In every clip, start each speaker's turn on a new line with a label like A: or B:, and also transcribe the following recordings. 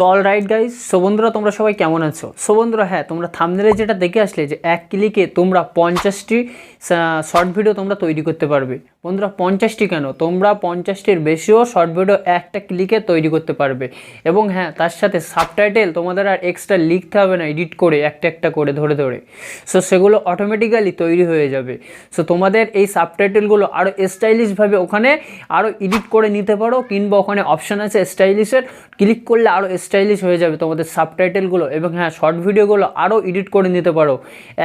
A: তো all right guys, so বন্ধুরা তোমরা সবাই কেমন আছো? সো বন্ধুরা হ্যাঁ, তোমরা থাম্বনেলে যেটা দেখে আসলে যে এক ক্লিকে তোমরা 50টি শর্ট ভিডিও তোমরা তৈরি করতে পারবে। বন্ধুরা 50টি কেন, তোমরা 50টির বেশিও শর্ট ভিডিও একটা ক্লিকে তৈরি করতে পারবে। এবং হ্যাঁ, তার সাথে সাবটাইটেল তোমাদের আর এক্সট্রা লিখতে হবে না এডিট করে একটা একটা করে ধরে ধরে। সো সেগুলো অটোমেটিক্যালি তৈরি হয়ে যাবে। সো তোমাদের এই সাবটাইটেলগুলো আরও স্টাইলিশভাবে ওখানে আরও এডিট করে নিতে পারো, কিংবা ওখানে অপশান আছে স্টাইলিশের, ক্লিক করলে আরও স্টাইলিশ হয়ে যাবে তোমাদের সাবটাইটেলগুলো। এবং হ্যাঁ, শর্ট ভিডিওগুলো আরও এডিট করে নিতে পারো।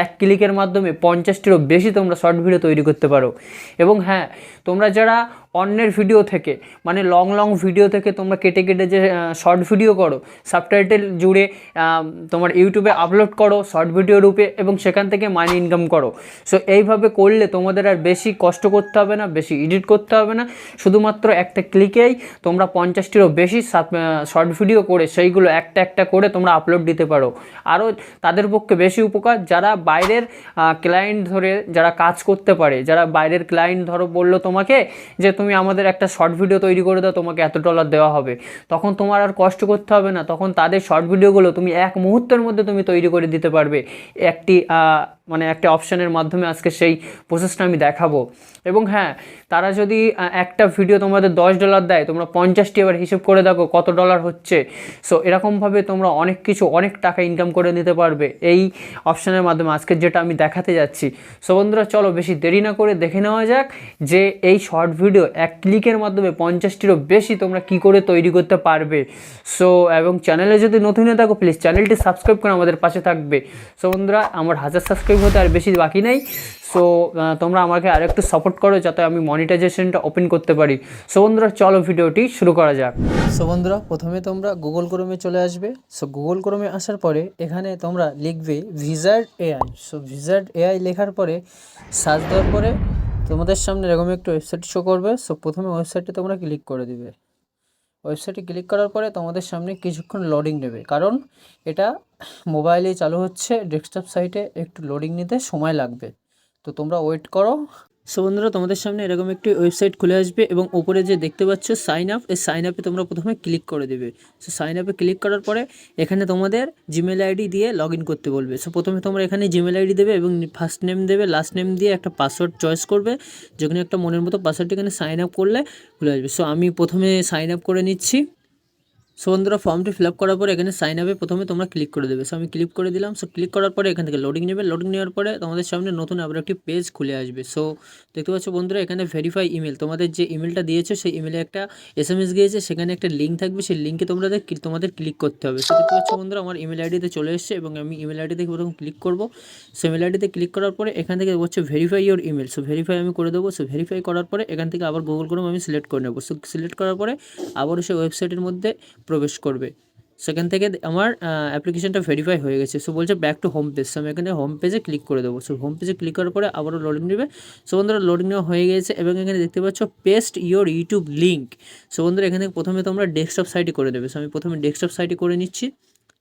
A: এক ক্লিকের মাধ্যমে 50টিরও বেশি তোমরা শর্ট ভিডিও তৈরি করতে পারো। এবং হ্যাঁ, তোমরা যারা অন্যের ভিডিও থেকে মানে লং ভিডিও থেকে তোমরা কেটে কেটে যে শর্ট ভিডিও করো, সাবটাইটেল জুড়ে তোমার ইউটিউবে আপলোড করো শর্ট ভিডিও রূপে, এবং সেখান থেকে মানি ইনকাম করো। সো এইভাবে করলে তোমাদের আর বেশি কষ্ট করতে হবে না, বেশি এডিট করতে হবে না। শুধুমাত্র একটা ক্লিকেই তোমরা 50টিরও বেশি শর্ট ভিডিও করে সেইগুলো একটা একটা করে তোমরা আপলোড দিতে পারো। আরও তাদের পক্ষে বেশি উপকার যারা বাইরের ক্লায়েন্ট ধরে যারা কাজ করতে পারে, যারা বাইরের ক্লায়েন্ট ধরো বললো তোমাকে যে তুমি আমাদের একটা শর্ট ভিডিও তৈরি করে দাও, তোমাকে এত ডলার দেওয়া হবে, তখন তোমার আর কষ্ট করতে হবে না। তখন তাদের শর্ট ভিডিওগুলো তুমি এক মুহূর্তের মধ্যে তুমি তৈরি করে দিতে পারবে একটি একটা অপশানের মাধ্যমে। আজকে সেই প্রসেসটা আমি দেখাবো। এবং হ্যাঁ, তারা যদি একটা ভিডিও তোমাদের $10 দেয়, তোমরা 50টি এবার হিসেব করে দেখো কত ডলার হচ্ছে। সো এরকমভাবে তোমরা অনেক টাকা ইনকাম করে নিতে পারবে এই অপশানের মাধ্যমে, আজকে যেটা আমি দেখাতে যাচ্ছি। সো বন্ধুরা চলো বেশি দেরি না করে দেখে নেওয়া যাক যে এই শর্ট ভিডিও এক ক্লিকের মাধ্যমে 50টিরও বেশি তোমরা কি করে তৈরি করতে পারবে। সো এবং চ্যানেলে যদি নতুন হয়ে থাকো প্লিজ চ্যানেলটি সাবস্ক্রাইব করে আমাদের পাশে থাকবে। সো বন্ধুরা আমার 1000 সাবস্ক্রাইব হতে আর বেশি বাকি নেই। সো তোমরা আমাকে আর একটু সাপোর্ট করো যাতে আমি মনিটাইজেশনটা ওপেন করতে পারি। সো বন্ধুরা চলো ভিডিওটি শুরু করা যাক। সো বন্ধুরা প্রথমে তোমরা গুগল ক্রোমে চলে আসবে। সো গুগল ক্রোমে আসার পরে এখানে তোমরা লিখবে ভিজার্ড এআই। সো ভিজার্ড এআই লেখার পরে সার্চ দেওয়ার পরে তোমাদের সামনে এরকম একটু ওয়েবসাইট শো করবে। সো প্রথমে ওয়েবসাইটে তোমরা ক্লিক করে দিবে। ওয়েবসাইটে ক্লিক করার পরে তোমাদের সামনে কিছুক্ষণ লোডিং নেবে, কারণ এটা মোবাইলে চালু হচ্ছে, ডেস্কটপ সাইটে একটু লোডিং নিতে সময় লাগবে। তো তোমরা ওয়েট করো। সো বন্ধুরা তোমাদের সামনে এরকম একটি ওয়েবসাইট খুলে আসবে এবং উপরে যে দেখতে পাচ্ছ সাইন আপ, এই সাইন আপে তোমরা প্রথমে ক্লিক করে দেবে। সো সাইন আপে ক্লিক করার পরে এখানে তোমাদের জিমেল আইডি দিয়ে লগ ইন করতে বলবে। সো প্রথমে তোমরা এখানে জিমেল আইডি দেবে এবং ফার্স্ট নেম দেবে, লাস্ট নেম দিয়ে একটা পাসওয়ার্ড চয়েস করবে, যেখানে একটা মনের মতো পাসওয়ার্ড এখানে সাইন আপ করলে খুলে আসবে। সো আমি প্রথমে সাইন আপ করে নিচ্ছি। সো বন্ধুরা ফর্মটি ফিল আপ করার পরে এখানে সাইন আপে প্রথমে তোমরা ক্লিক করে দেবে। সো আমি ক্লিক করে দিলাম। সো ক্লিক করার পরে এখান থেকে লোডিং নেবে। লোডিং নেওয়ার পরে তোমাদের সামনে নতুন আবার একটি পেজ খুলে আসবে। সো দেখতে পাচ্ছ বন্ধুরা এখানে ভেরিফাই ইমেল, তোমাদের যে ইমেলটা দিয়েছো সেই ইমেলে একটা SMS গিয়েছে, সেখানে একটা লিঙ্ক থাকবে, সেই লিঙ্কে তোমাদের ক্লিক করতে হবে। সো দেখতে পাচ্ছ বন্ধুরা আমার ইমেল আইডিতে চলে এসেছে এবং আমি ইমেল আইডিতে প্রথম ক্লিক করব। সো ইমেল আইডিতে ক্লিক করার পরে এখান থেকে বলছে verify your email. So verify আমি করে দেবো। সো ভেরিফাই করার পরে এখান থেকে আবার গুগল ক্রোম আমি সিলেক্ট করে নেবো। সো সিলেক্ট করার পরে আবারও সেই ওয়েবসাইটের মধ্যে প্রবেশ করবে। সেখান থেকে আমার অ্যাপ্লিকেশনটা ভেরিফাই হয়ে গেছে। সো বলছে back to home page. So আমি এখানে হোম পেজে ক্লিক করে দেবো। সো হোম পেজে ক্লিক করার পরে আবারও লোডিং নেবে। সো বন্ধুরা লোডিং নেওয়া হয়ে গেছে এবং এখানে দেখতে পাচ্ছ paste your YouTube link. So বন্ধুরা এখানে প্রথমে তোমরা ডেস্কটপ সাইটে করে দেবে। সো আমি প্রথমে ডেস্কটপ সাইটে করে নিচ্ছি।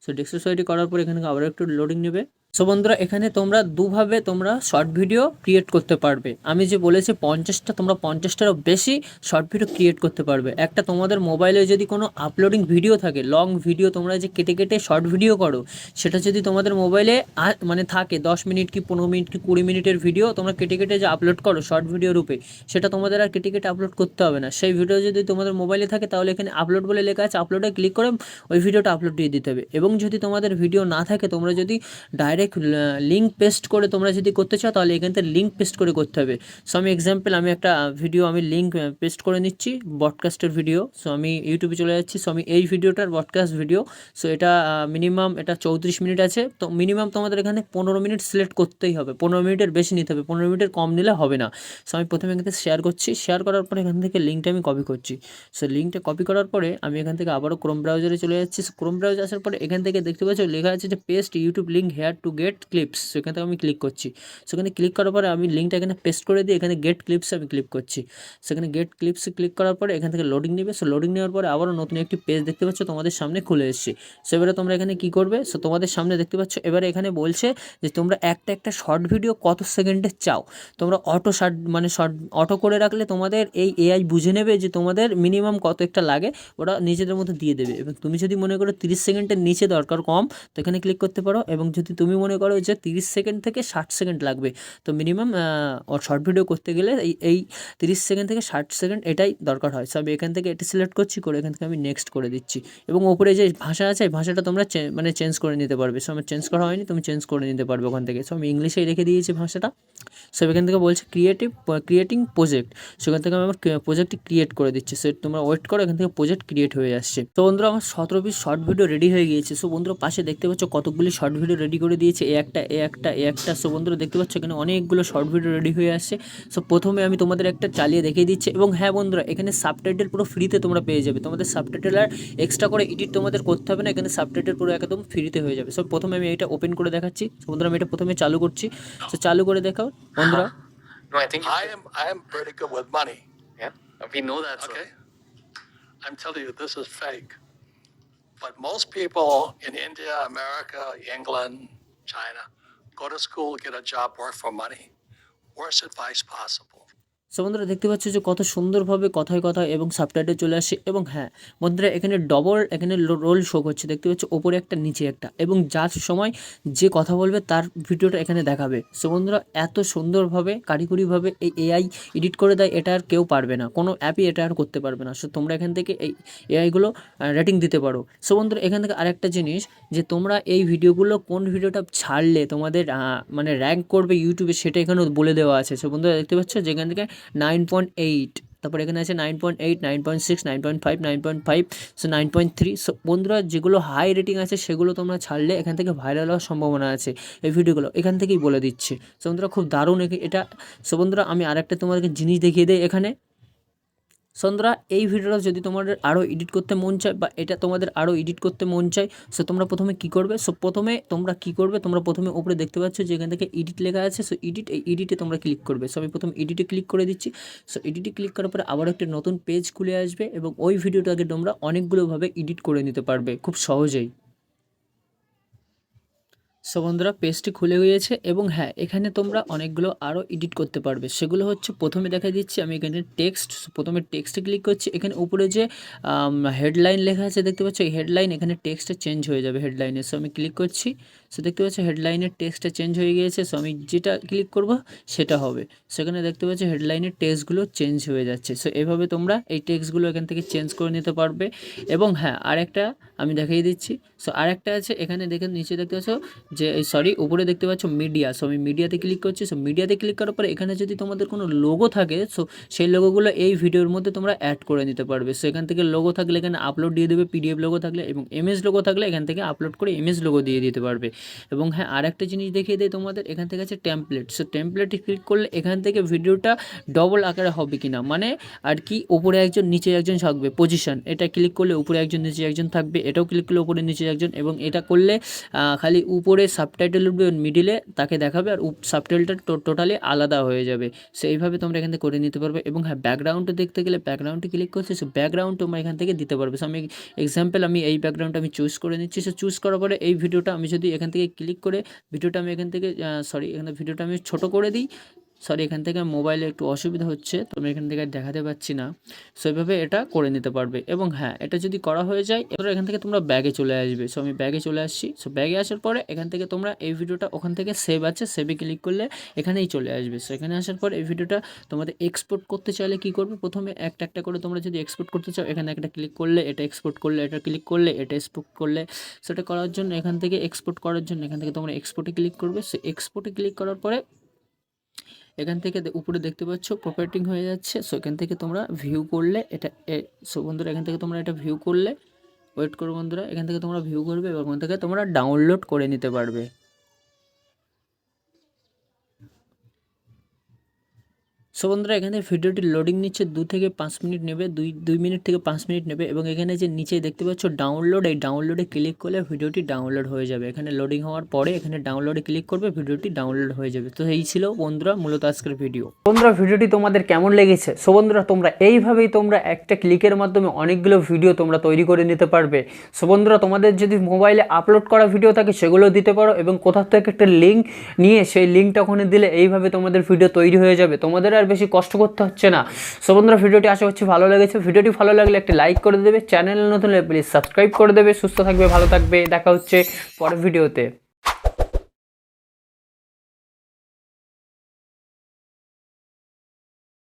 A: সো ডেস্কটপ সাইটে করার পর এখানে আবার একটু লোডিং নেবে। সো বন্ধুরা এখানে তোমরা দুভাবে তোমরা শর্ট ভিডিও ক্রিয়েট করতে পারবে। আমি যে বলেছি 50টা, তোমরা 50টারও বেশি শর্ট ভিডিও ক্রিয়েট করতে পারবে। একটা তোমাদের মোবাইলে যদি কোনো আপলোডিং ভিডিও থাকে, লং ভিডিও তোমরা যে কেটে কেটে শর্ট ভিডিও করো, সেটা যদি তোমাদের মোবাইলে থাকে 10 মিনিট কি 15 মিনিট কি 20 মিনিটের ভিডিও তোমরা কেটে কেটে যে আপলোড করো শর্ট ভিডিও রূপে, সেটা তোমাদের আর কেটে কেটে আপলোড করতে হবে না। সেই ভিডিও যদি তোমাদের মোবাইলে থাকে তাহলে এখানে আপলোড বলে লেখা আছে, আপলোডে ক্লিক করে ওই ভিডিওটা আপলোড দিয়ে দিতে হবে। এবং যদি তোমাদের ভিডিও না থাকে, তোমরা যদি ডাইরেক্ট লিঙ্ক পেস্ট করে তোমরা যদি করতে চাও তাহলে এখান থেকে লিঙ্ক পেস্ট করে করতে হবে। সো আমি এক্সাম্পল আমি একটা ভিডিও আমি লিঙ্ক পেস্ট করে নিচ্ছি, ব্রডকাস্টের ভিডিও। সো আমি ইউটিউবে চলে যাচ্ছি। সো আমি এই ভিডিওটার ব্রডকাস্ট ভিডিও। সো এটা মিনিমাম এটা 34 মিনিট আছে। তো মিনিমাম তোমাদের এখানে 15 মিনিট সিলেক্ট করতেই হবে, 15 মিনিটের বেশি নিতে হবে, 15 মিনিটের কম নিলে হবে না। সো আমি প্রথমে এখান থেকে শেয়ার করছি। শেয়ার করার পরে এখান থেকে লিঙ্কটা আমি কপি করছি। সো লিঙ্কটা কপি করার পরে আমি এখান থেকে আবারও ক্রোম ব্রাউজারে চলে যাচ্ছি। ক্রোম ব্রাউজার আসার পরে এখান থেকে দেখতে পাচ্ছ লেখা আছে যে paste YouTube link here to get clips, সেখান থেকে আমি ক্লিক করছি। সেখানে ক্লিক করার পরে আমি লিঙ্কটা এখানে পেস্ট করে দিয়ে এখানে গেট ক্লিপসে আমি ক্লিক করছি। সেখানে গেট ক্লিপসে ক্লিক করার পরে এখান থেকে লোডিং নেবে। সো লোডিং নেওয়ার পরে আবারও নতুন একটি পেজ দেখতে পাচ্ছ তোমাদের সামনে খুলে এসেছে। সো এবারে তোমরা এখানে কী করবে, সো তোমাদের সামনে দেখতে পাচ্ছ এবারে এখানে বলছে যে তোমরা একটা শর্ট ভিডিও কত সেকেন্ডের চাও। তোমরা অটো করে রাখলে তোমাদের এই এআই বুঝে নেবে যে তোমাদের মিনিমাম কত একটা লাগে, ওরা নিজেদের মধ্যে দিয়ে দেবে। এবং তুমি যদি মনে করো 30 সেকেন্ডের নিচে দরকার কম, তো এখানে ক্লিক করতে পারো। এবং যদি তুমি মনে করো যে 30 সেকেন্ড থেকে 60 সেকেন্ড লাগবে, তো মিনিমাম শর্ট ভিডিও করতে গেলে এই 30 সেকেন্ড থেকে 60 সেকেন্ড এটাই দরকার হয়। সব এখান থেকে এটা সিলেক্ট করছি, করে এখান থেকে আমি নেক্সট করে দিচ্ছি। এবং ওপরে যে ভাষা আছে এই ভাষাটা তোমরা চেঞ্জ করে নিতে পারবে। সো আমার চেঞ্জ করা হয়নি, তুমি চেঞ্জ করে নিতে পারবে ওখান থেকে। সো আমি ইংলিশেই রেখে দিয়েছি ভাষাটা। সো এখান থেকে বলছে ক্রিয়েটিং প্রজেক্ট, সেখান থেকে আমি আমার প্রজেক্টটি ক্রিয়েট করে দিচ্ছি। সো তোমরা ওয়েট করো, এখান থেকে প্রজেক্ট ক্রিয়েট হয়ে আসছে। তো বন্ধুরা আমার 17 পিস শর্ট ভিডিও রেডি হয়ে গিয়েছে। সো বন্ধুরা পাশে দেখতে পাচ্ছ কতগুলি শর্ট ভিডিও রেডি করে দিয়েছে, এ একটা। সো বন্ধুরা দেখতে পাচ্ছ এখানে অনেকগুলো শর্ট ভিডিও রেডি হয়ে আসছে। সো প্রথমে আমি তোমাদের একটা চালিয়ে দেখিয়ে দিচ্ছি। এবং হ্যাঁ বন্ধুরা, এখানে সাবটাইটেল পুরো ফ্রিতে তোমরা পেয়ে যাবে। তোমাদের সাবটাইটেল আর এক্সট্রা করে এডিট তোমাদের করতে হবে না, এখানে সাবটাইটেল পুরো একদম ফ্রিতে হয়ে যাবে। সো প্রথমে আমি এটা ওপেন করে দেখাচ্ছি। সো বন্ধুরা আমি এটা প্রথমে চালু করছি। সো চালু করে দেখাও বন্ধুরা।
B: No, I am pretty good with money.
C: Yeah, we know that.
B: Okay. I'm telling you, this is fake. But most people in India, America, England, China, go to school, get a job, work for money. Worst advice possible.
A: So বন্ধুরা দেখতে পাচ্ছ যে কত সুন্দরভাবে কথায় এবং subtitle চলে আসে। এবং হ্যাঁ বন্ধুরা এখানে এখানে রোল শো করছে, দেখতে পাচ্ছ ওপরে একটা নিচে একটা, এবং যার সময় যে কথা বলবে তার ভিডিওটা এখানে দেখাবে। সো বন্ধুরা এত সুন্দরভাবে কারিগরিভাবে এই এআই এডিট করে দেয়, এটা আর কেউ পারবে না, কোনো অ্যাপই এটা আর করতে পারবে না। সো তোমরা এখান থেকে এই এআইগুলো রেটিং দিতে পারো। সো বন্ধুরা এখান থেকে আরেকটা জিনিস, যে তোমরা এই ভিডিওগুলো কোন ভিডিওটা ছাড়লে তোমাদের মানে র্যাঙ্ক করবে ইউটিউবে, সেটা এখানে বলে দেওয়া আছে। সো বন্ধুরা দেখতে পাচ্ছ যেখান থেকে 9.8, তারপর এখানে আছে 9.8, 9.6, 9.5, 9.5, সো 9.3। সো বন্ধুরা যেগুলো হাই রেটিং আছে সেগুলো তোমরা ছাড়লে এখান থেকে ভাইরাল হওয়ার সম্ভাবনা আছে। এই ভিডিওগুলো এখান থেকেই বলে দিচ্ছে। সো বন্ধুরা খুব দারুণ এটা। সো বন্ধুরা আমি আরেকটা তোমাদেরকে জিনিস দেখিয়ে দিই এখানে। বন্ধুরা এই ভিডিওটা যদি তোমাদের আরও এডিট করতে মন চায়, বা এটা তোমাদের আরও এডিট করতে মন চায়, সো তোমরা প্রথমে কী করবে, তোমরা প্রথমে উপরে দেখতে পাচ্ছ যে এখান থেকে এডিট লেখা আছে। সো এই এডিটে তোমরা ক্লিক করবে। সো আমি প্রথমে এডিটে ক্লিক করে দিচ্ছি। সো এডিটে ক্লিক করার পরে আবার একটা নতুন পেজ খুলে আসবে, এবং ওই ভিডিওটাকে তোমরা অনেকগুলোভাবে এডিট করে নিতে পারবে খুব সহজেই। সো বন্ধুরা পেজটি খুলে গিয়েছে, এবং হ্যাঁ এখানে তোমরা অনেকগুলো আরও এডিট করতে পারবে। সেগুলো হচ্ছে প্রথমে দেখা দিচ্ছি আমি এখানে টেক্সট, প্রথমে টেক্সটে ক্লিক করছি। এখানে উপরে যে হেডলাইন লেখা আছে দেখতে পাচ্ছ, এই হেডলাইন এখানে টেক্সটে চেঞ্জ হয়ে যাবে হেডলাইনে। সো আমি ক্লিক করছি। সো দেখতে পাচ্ছ হেডলাইনের টেক্সটটা চেঞ্জ হয়ে গিয়েছে। সো আমি যেটা ক্লিক করব সেটা হবে। সেখানে দেখতে পাচ্ছ হেডলাইনের টেক্সটগুলো চেঞ্জ হয়ে যাচ্ছে। সো এভাবে তোমরা এই টেক্সটগুলো এখান থেকে চেঞ্জ করে নিতে পারবে। এবং হ্যাঁ আরেকটা আমি দেখিয়ে দিচ্ছি। সো আরেকটা আছে এখানে দেখে নিচে দেখতে পাচ্ছ যে উপরে দেখতে পাচ্ছ মিডিয়া। সো আমি মিডিয়াতে ক্লিক করছি। সো মিডিয়াতে ক্লিক করার পরে এখানে যদি তোমাদের কোনো লোগো থাকে, সো সেই লোগোগুলো এই ভিডিওর মধ্যে তোমরা অ্যাড করে নিতে পারবে। সো এখান থেকে লোগো থাকলে এখানে আপলোড দিয়ে দেবে, পিডিএফ লোগো থাকলে, এবং ইমেজ লোগো থাকলে এখান থেকে আপলোড করে ইমেজ লোগো দিয়ে দিতে পারবে। এবং হ্যাঁ আরেকটা জিনিস দেখিয়ে দেয় তোমাদের, এখান থেকে আছে টেমপ্লেট। সো টেমপ্লেটে ক্লিক করলে এখান থেকে ভিডিওটা ডবল আকারে হবে কিনা, মানে আর কি উপরে একজন নিচে একজন থাকবে পজিশন, এটা ক্লিক করলে উপরে একজন নিচে একজন থাকবে, এটাও ক্লিক করলে উপরে নিচে একজন, এবং এটা করলে খালি উপরে সাবটাইটেল উঠবে, মিডিলে তাকে দেখাবে, আর সাবটাইটেলটা টোটালি আলাদা হয়ে যাবে। সো এইভাবে তোমরা এখান থেকে করে নিতে পারবে। এবং হ্যাঁ ব্যাকগ্রাউন্ডে দেখতে গেলে ব্যাকগ্রাউন্ডে ক্লিক করছি। সো ব্যাকগ্রাউন্ড তোমরা এখান থেকে দিতে পারবে। সো আমি এক্সাম্পল আমি এই ব্যাকগ্রাউন্ডটা আমি চুজ করে নিচ্ছি। সো চুজ করার পরে এই ভিডিওটা আমি যদি এখান থেকে ক্লিক করে ভিডিওটা আমি এখানে ভিডিওটা আমি ছোটো করে দিই। এখান থেকে মোবাইলে একটু অসুবিধা হচ্ছে, তো আমি এখান থেকে দেখাতে পাচ্ছি না। সো এইভাবে এটা করে নিতে পারবে। এবং হ্যাঁ এটা যদি করা হয়ে যায়, এবার এখান থেকে তোমরা ব্যাগে চলে আসবে। সো আমি ব্যাগে চলে আসছি। সো ব্যাগে আসার পরে এখান থেকে তোমরা এই ভিডিওটা ওখান থেকে সেভ আছে, সেভে ক্লিক করলে এখানেই চলে আসবে। সো এখানে আসার পর এই ভিডিওটা তোমাদের এক্সপোর্ট করতে চাইলে কী করবে, প্রথমে একটা করে তোমরা যদি এক্সপোর্ট করতে চাও, এখানে একটা ক্লিক করলে এটা এক্সপোর্ট করলে, এটা ক্লিক করলে এটা এক্সপোর্ট করলে, সেটা করার জন্য এখান থেকে এক্সপোর্ট করার জন্য এখান থেকে তোমরা এক্সপোর্টে ক্লিক করবে। সো এক্সপোর্টে ক্লিক করার পরে এখান থেকে উপরে দেখতে পাচ্ছ প্রপার্টিং হয়ে যাচ্ছে। সো এখান থেকে তোমরা ভিউ করলে এটা, সো বন্ধুরা এখান থেকে তোমরা এটা ভিউ করলে, ওয়েট করো বন্ধুরা, এখান থেকে তোমরা ভিউ করবে এবং ওখান থেকে তোমরা ডাউনলোড করে নিতে পারবে। সো বন্ধুরা এখানে ভিডিওটি লোডিং নিচ্ছে 2 থেকে 5 মিনিট নেবে, 2 মিনিট থেকে 5 মিনিট নেবে এবং এখানে যে নিচে দেখতে পাচ্ছ ডাউনলোড, এই ডাউনলোডে ক্লিক করলে ভিডিওটি ডাউনলোড হয়ে যাবে। এখানে লোডিং হওয়ার পরে এখানে ডাউনলোডে ক্লিক করবে, ভিডিওটি ডাউনলোড হয়ে যাবে। তো এই ছিল বন্ধুরা মূলত আজকের ভিডিও। বন্ধুরা ভিডিওটি তোমাদের কেমন লেগেছে? সো বন্ধুরা তোমরা এইভাবেই তোমরা একটা ক্লিকের মাধ্যমে অনেকগুলো ভিডিও তোমরা তৈরি করে নিতে পারবে। সো বন্ধুরা তোমাদের যদি মোবাইলে আপলোড করা ভিডিও থাকে সেগুলো দিতে পারো এবং কোথাও থেকে একটা লিঙ্ক নিয়ে সেই লিঙ্কটা ওখানে দিলে এইভাবে তোমাদের ভিডিও তৈরি হয়ে যাবে, তোমাদের আর বেশি কষ্ট করতে হচ্ছে না। সো বন্ধুরা ভিডিওটি আশা করছি ভালো লেগেছে। ভিডিওটি ভালো লাগলে একটা লাইক করে দেবে, চ্যানেল নতুন হলে প্লিজ সাবস্ক্রাইব করে দেবে। সুস্থ থাকবে, ভালো থাকবে, দেখা হচ্ছে পরের ভিডিওতে।